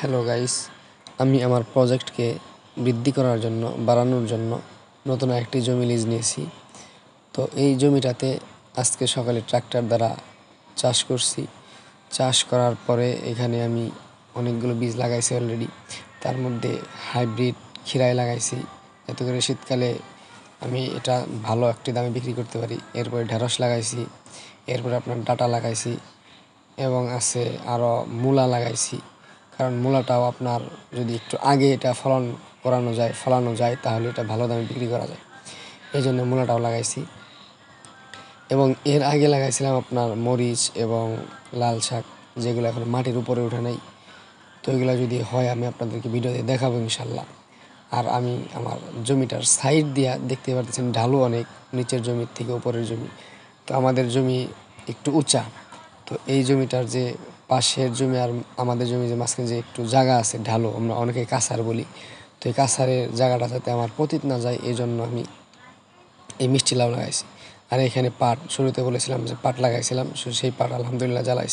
Hello guys, আমি আমার প্রজেক্টকে বৃদ্ধি করার জন্য বাড়ানোর জন্য নতুন একটি জমি লিজ নিয়েছি। তো এই জমিটাতে আজকে সকালে ট্রাক্টর দ্বারা চাষ করছি। চাষ করার পরে এখানে আমি অনেকগুলো বীজ লাগাইছি অলরেডি। তার মধ্যে হাইব্রিড খিরাই লাগাইছি, এতে করে শীতকালে আমি এটা ভালো একটি দামে বিক্রি করতে পারি। এরপরে ঢেঁড়স লাগাইছি, এরপরে আপনার ডাঁটা লাগাইছি এবং আছে আরও মূলা লাগাইছি। কারণ মূলাটাও আপনার যদি একটু আগে এটা ফলানো যায় তাহলে এটা ভালো দামে বিক্রি করা যায়। এই জন্য মূলাটাও লাগাইছি এবং এর আগে লাগাইছিলাম আপনার মরিচ এবং লাল শাক, যেগুলো এখন মাটির উপরে উঠে নাই। তো এগুলো যদি হয় আমি আপনাদেরকে ভিডিওতে দেখাবো ইনশাল্লাহ। আর আমি আমার জমিটার সাইড দিয়া দেখতে পাচ্ছেন ঢালু অনেক, নিচের জমির থেকে উপরের জমি। তো আমাদের জমি একটু উঁচা, তো এই জমিটার যে পাশের জমি আর আমাদের জমি যে মাঝখানে যে একটু জায়গা আছে ঢালু, আমরা অনেকে কাছার বলি। তো এই কাছারের জায়গাটা যাতে আমার পতিত না যায় এই জন্য আমি এই মিষ্টি লাউ লাগাইছি। আর এখানে পাট, শুরুতে বলেছিলাম যে পাট লাগাইছিলাম, সেই পাট আলহামদুলিল্লাহ জ্বালাইছি।